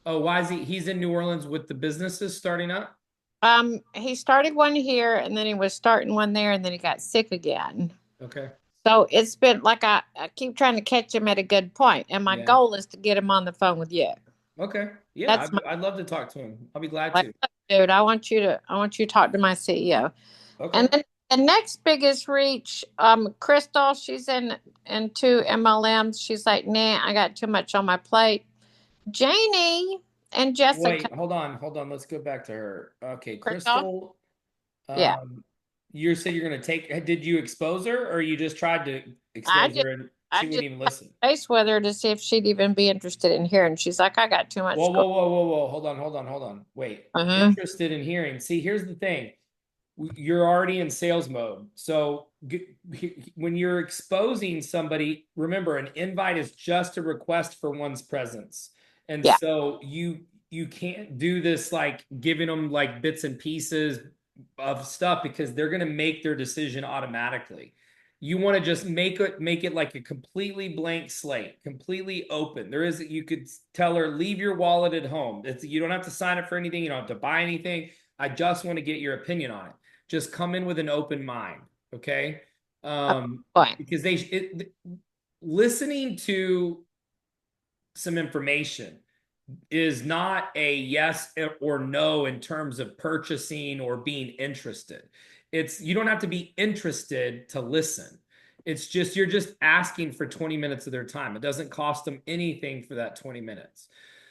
Oh, why is he's in New Orleans with the businesses starting up? He started one here and then he was starting one there and then he got sick again. Okay. So it's been like I keep trying to catch him at a good point, and my Yeah. goal is to get him on the phone with you. Okay. Yeah, That's my I'd love to talk to him. I'll be glad like, to. dude. I want you to talk to my CEO. Okay. And then the next biggest reach, Crystal, she's in two MLMs. She's like, nah, I got too much on my plate. Janie and Jessica. Wait, hold on. Let's go back to her. Okay, Crystal? Crystal. Yeah. You said you're gonna take. Did you expose her, or you just tried to I expose just her and I she just wouldn't even listen? face with her to see if she'd even be interested in hearing. She's like, I got too much Whoa, going. whoa, whoa, whoa, whoa! Hold on. Wait. Uh-huh. Interested in hearing? See, here's the thing. You're already in sales mode, so when you're exposing somebody, remember an invite is just a request for one's presence, and Yeah. so you can't do this like giving them like bits and pieces of stuff because they're going to make their decision automatically. You want to just make it like a completely blank slate, completely open. There is you could tell her leave your wallet at home. You don't have to sign up for anything, you don't have to buy anything. I just want to get your opinion on it. Just come in with an open mind, okay? Because listening to some information is not a yes or no in terms of purchasing or being interested. You don't have to be interested to listen. It's just you're just asking for 20 minutes of their time. It doesn't cost them anything for that 20 minutes.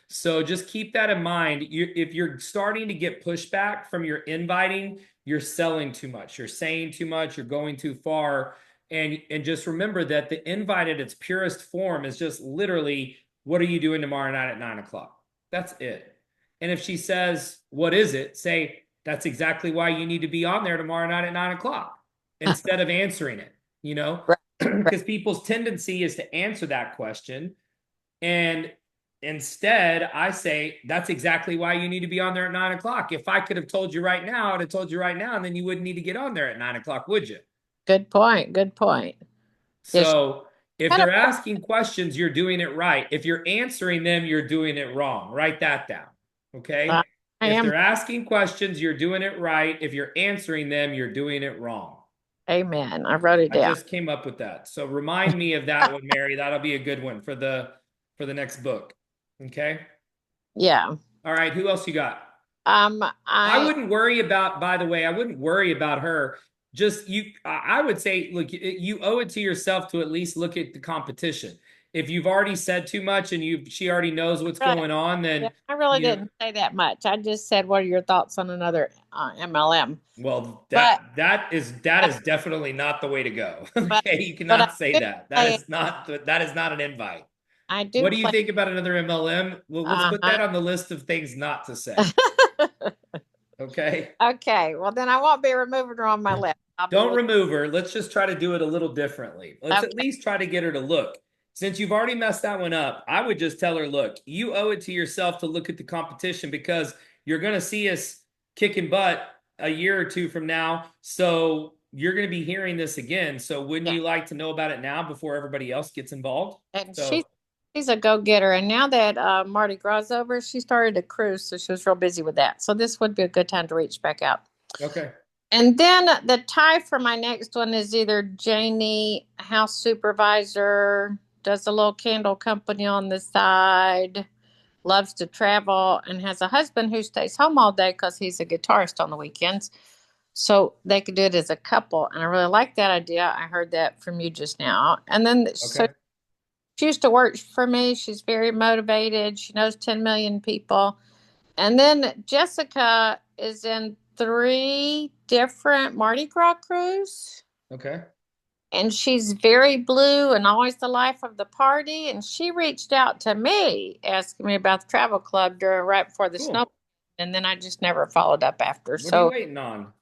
So just keep that in mind. If you're starting to get pushback from your inviting, you're selling too much, you're saying too much, you're going too far. And just remember that the invite at its purest form is just literally, what are you doing tomorrow night at 9 o'clock? That's it. And if she says, what is it? Say, that's exactly why you need to be on there tomorrow night at 9 o'clock instead of answering it, you know, Right. because people's tendency is to answer that question and Instead, I say that's exactly why you need to be on there at 9 o'clock. If I could have told you right now, I'd have told you right now, and then you wouldn't need to get on there at 9 o'clock, would you? Good point. Good point. Yes. So if Kind of- they're asking questions, you're doing it right. If you're answering them, you're doing it wrong. Write that down. Okay. I If am. they're asking questions, you're doing it right. If you're answering them, you're doing it wrong. Amen. I wrote it I down. just came up with that. So remind me of that one, Mary. That'll be a good one for the next book. Okay. Yeah. All right. Who else you got? I I wouldn't worry about, by the way, I wouldn't worry about her. Just I would say, look, you owe it to yourself to at least look at the competition. If you've already said too much and she already knows what's Right. going on, then Yeah, I really you know- didn't say that much. I just said, what are your thoughts on another MLM? well, that is definitely not the way to go. Okay, you I cannot say did that. say- That is not an invite. I do. What do you plan- think about another MLM? Well, let's put that on the list of things not to say. Okay. Okay. Well, then I won't be removing her on my list. I'll be Don't looking- remove her. Let's just try to do it a little differently. Let's at Okay. least try to get her to look. Since you've already messed that one up, I would just tell her, look, you owe it to yourself to look at the competition because you're going to see us kicking butt a year or two from now. So you're going to be hearing this again. So wouldn't Yeah. you like to know about it now before everybody else gets involved? And So- she's a go-getter. And now that Mardi Gras is over, she started a cruise, so she was real busy with that. So this would be a good time to reach back out. Okay. And then the tie for my next one is either Janie, house supervisor, does a little candle company on the side, loves to travel, and has a husband who stays home all day because he's a guitarist on the weekends. So they could do it as a couple. And I really like that idea. I heard that from you just now. And then so Okay. she used to work for me. She's very motivated. She knows 10 million people. And then Jessica is in 3 different Mardi Gras crews. Okay. And she's very blue and always the life of the party. And she reached out to me asking me about the travel club right before the Cool. snow. And then I just never followed up after. What are So you waiting on?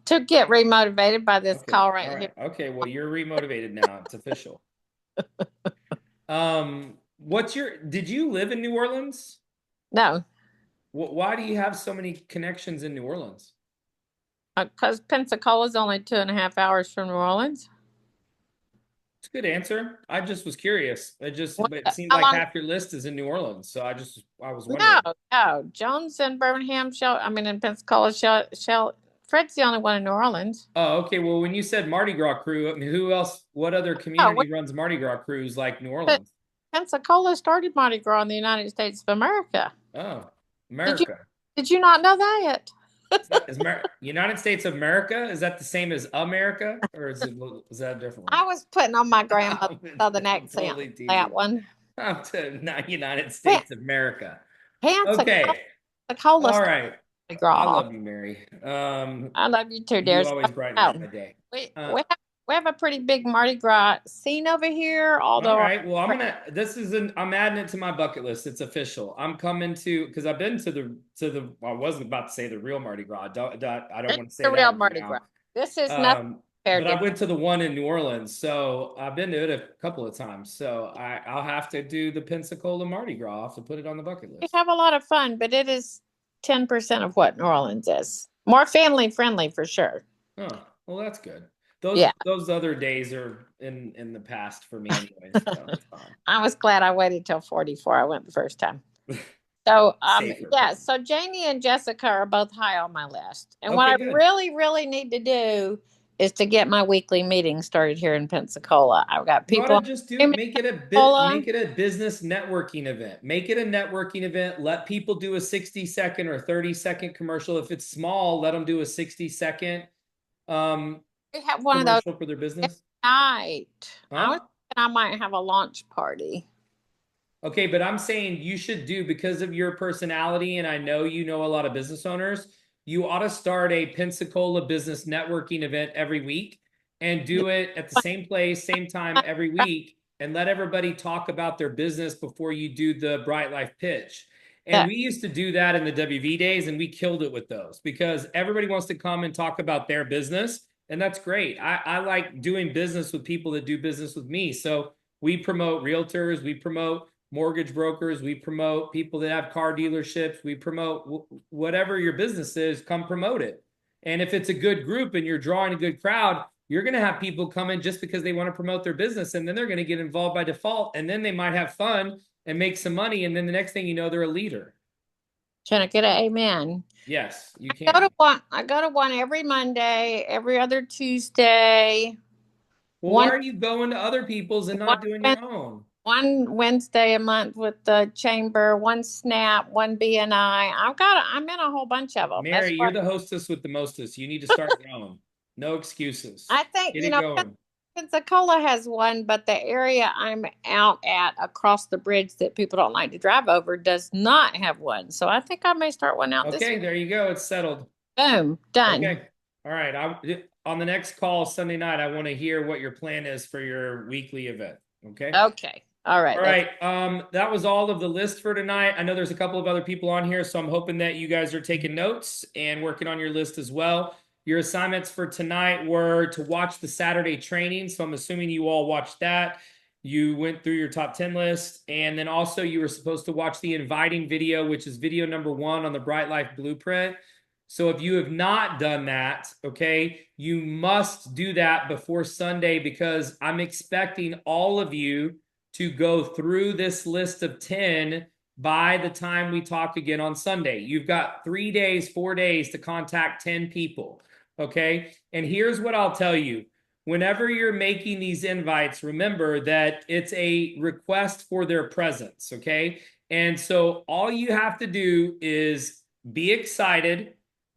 to get remotivated by this Okay, call right all here. Okay, well, you're remotivated now. It's official. Did you live in New Orleans? No, Why do you have so many connections in New Orleans? because Pensacola is only 2.5 hours from New Orleans. It's a good answer. I just was curious. It seemed how like long- half your list is in New Orleans, so I was wondering. No. Jones in Birmingham, in Pensacola, Fred's the only one in New Orleans. Oh, okay. Well, when you said Mardi Gras crew, I mean, who else? What other community runs Mardi Gras crews like New Orleans? Pensacola started Mardi Gras in the United States of America. Oh, America. Did you not know that? United States of America? Is that the same as America, or is that a different one? I was putting on my grandmother's southern I'm accent. totally teasing. That one. I'm to not United States of America. Pensacola. Okay. Pensacola All started right. Mardi I Gras. love you, Mary. I love you too, You dear. always brighten Oh. up my day. We have a pretty big Mardi Gras scene over here, although All right. Well, I'm adding it to my bucket list. It's official. I'm coming to, because I've been to the I wasn't about to say the real Mardi Gras. I don't want to say the that real right Mardi now. Gras. This is nothing compared But I to went to the one in New Orleans, so I've been to it a couple of times. So I'll have to do the Pensacola Mardi Gras. I'll have to put it on the bucket we list. have a lot of fun, but it is 10% of what New Orleans is. More family friendly for sure. Oh, well, that's good. Yeah. Those other days are in the past for me anyway. So it's fine. I was glad I waited till 44. I went the first time. So Safer. yeah, so Janie and Jessica are both high on my list. And what I Okay, good. really, really need to do is to get my weekly meeting started here in Pensacola. I've got You ought people to just Hey, make it Paula. a business networking event. Make it a networking event. Let people do a 60-second or 30-second commercial. If it's small, let them do a 60-second we have one of those commercial for their business. night. I was Huh? thinking I might have a launch party. Okay, but I'm saying you should do, because of your personality, and I know you know a lot of business owners, you ought to start a Pensacola business networking event every week and do it at the same place, same time every week, and let everybody talk about their business before you do the Bright Life pitch. And Yeah. we used to do that in the WV days, and we killed it with those because everybody wants to come and talk about their business. And that's great. I like doing business with people that do business with me. So we promote realtors, we promote mortgage brokers, we promote people that have car dealerships, we promote whatever your business is, come promote it. And if it's a good group and you're drawing a good crowd, you're going to have people come in just because they want to promote their business, and then they're going to get involved by default, and then they might have fun and make some money, and then the next thing you know, they're a leader. Can I get an amen? Yes, you I go can. to one. I go to one every Monday, every other Tuesday. Well, why are you going to other people's and not doing your own? One Wednesday a month with the chamber, one SNAP, one BNI. I'm in a whole bunch of them. Mary, you're the hostess with the mostest. You need to start your own. No excuses. I think, Get you it know, going. Pensacola has one, but the area I'm out at across the bridge that people don't like to drive over does not have one. So I think I may start one out this Okay, week. there you go. It's settled. Boom, done. Okay. All right. On the next call Sunday night, I want to hear what your plan is for your weekly event. Okay. Okay. All right. All right. That was all of the list for tonight. I know there's a couple of other people on here, so I'm hoping that you guys are taking notes and working on your list as well. Your assignments for tonight were to watch the Saturday training. So I'm assuming you all watched that. You went through your top 10 list. And then also you were supposed to watch the inviting video, which is video number 1 on the Bright Life Blueprint. So if you have not done that, okay, you must do that before Sunday, because I'm expecting all of you to go through this list of 10 by the time we talk again on Sunday. You've got 3 days, 4 days to contact 10 people, okay? And here's what I'll tell you. Whenever you're making these invites, remember that it's a request for their presence, okay? And so all you have to do is be excited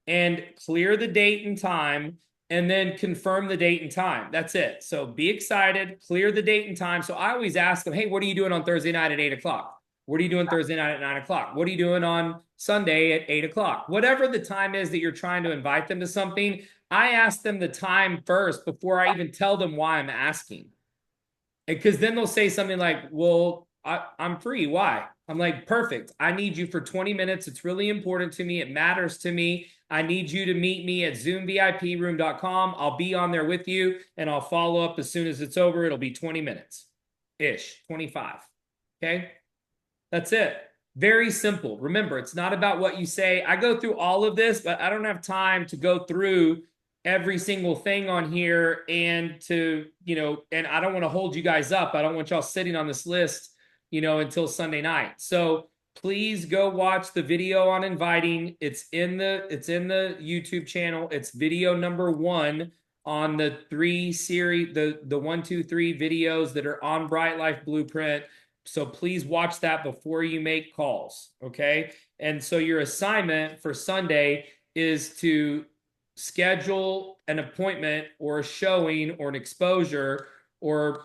and clear the date and time, and then confirm the date and time. That's it. So be excited, clear the date and time. So I always ask them, hey, what are you doing on Thursday night at 8 o'clock? What are you doing Thursday night at 9 o'clock? What are you doing on Sunday at 8 o'clock? Whatever the time is that you're trying to invite them to something, I ask them the time first before I even tell them why I'm asking. Because then they'll say something like, well, I'm free. Why? I'm like, perfect. I need you for 20 minutes. It's really important to me. It matters to me. I need you to meet me at zoomviproom.com. I'll be on there with you, and I'll follow up as soon as it's over. It'll be 20 minutes-ish, 25. Okay? That's it. Very simple. Remember, it's not about what you say. I go through all of this, but I don't have time to go through every single thing on here and to, and I don't want to hold you guys up. I don't want y'all sitting on this list, until Sunday night. So please go watch the video on inviting. It's in the YouTube channel. It's video number 1 on the 3 series, the 1, 2, 3 videos that are on Bright Life Blueprint. So please watch that before you make calls. Okay. And so your assignment for Sunday is to schedule an appointment or a showing or an exposure or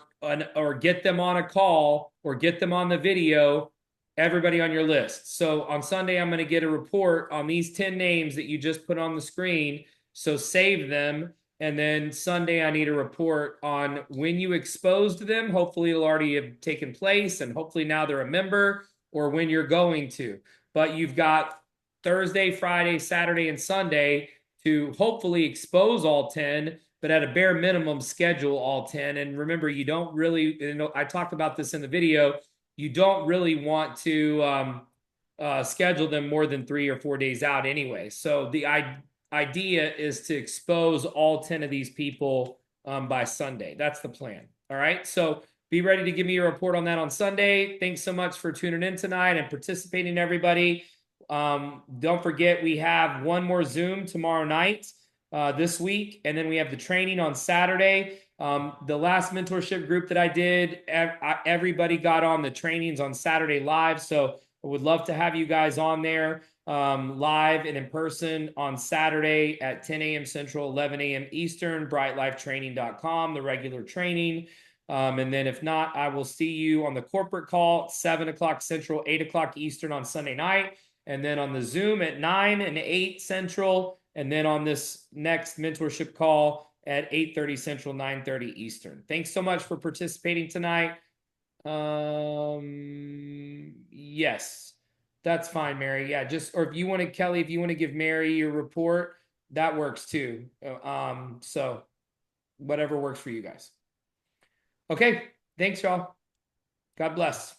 get them on a call or get them on the video, everybody on your list. So on Sunday, I'm going to get a report on these 10 names that you just put on the screen. So save them. And then Sunday, I need a report on when you exposed them. Hopefully it'll already have taken place, and hopefully now they're a member, or when you're going to. But you've got Thursday, Friday, Saturday, and Sunday to hopefully expose all 10, but at a bare minimum, schedule all 10. And remember, you don't really, I talked about this in the video, you don't really want to schedule them more than 3 or 4 days out anyway. So the idea is to expose all 10 of these people by Sunday. That's the plan. All right. So be ready to give me a report on that on Sunday. Thanks so much for tuning in tonight and participating, everybody. Don't forget, we have one more Zoom tomorrow night this week, and then we have the training on Saturday. The last mentorship group that I did, everybody got on the trainings on Saturday live. So I would love to have you guys on there live and in person on Saturday at 10 a.m. Central, 11 a.m. Eastern, brightlifetraining.com, the regular training. And then if not, I will see you on the corporate call, 7 o'clock Central, 8 o'clock Eastern on Sunday night. And then on the Zoom at 9 and 8 Central. And then on this next mentorship call at 8:30 Central, 9:30 Eastern. Thanks so much for participating tonight. Yes, that's fine, Mary. Yeah, or if you want to, Kelly, if you want to give Mary your report, that works too. So whatever works for you guys. Okay, thanks, y'all. God bless.